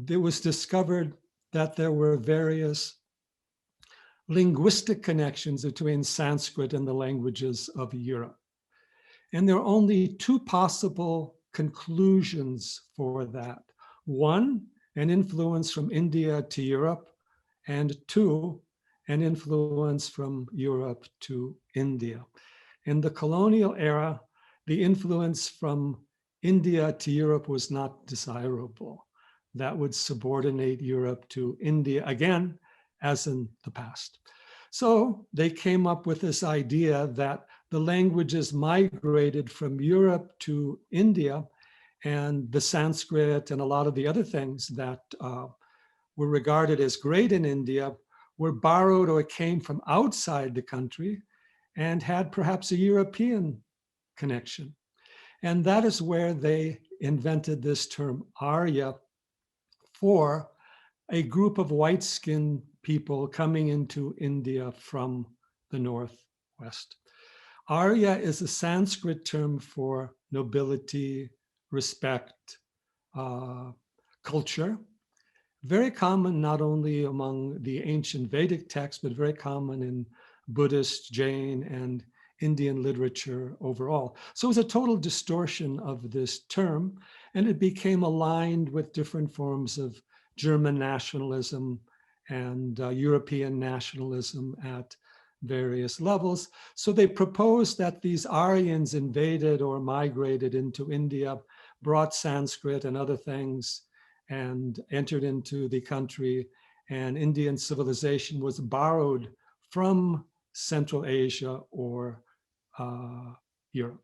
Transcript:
it was discovered that there were various linguistic connections between Sanskrit and the languages of Europe. And there are only two possible conclusions for that. One, an influence from India to Europe, and two, an influence from Europe to India. In the colonial era, the influence from India to Europe was not desirable. That would subordinate Europe to India again, as in the past. So they came up with this idea that the languages migrated from Europe to India, and the Sanskrit and a lot of the other things that were regarded as great in India were borrowed or came from outside the country and had perhaps a European connection. And that is where they invented this term Arya for a group of white-skinned people coming into India from the northwest. Arya is a Sanskrit term for nobility, respect, culture. Very common not only among the ancient Vedic texts, but very common in Buddhist, Jain, and Indian literature overall. So it was a total distortion of this term, and it became aligned with different forms of German nationalism and European nationalism at various levels. So they proposed that these Aryans invaded or migrated into India, brought Sanskrit and other things, and entered into the country, and Indian civilization was borrowed from Central Asia or Europe.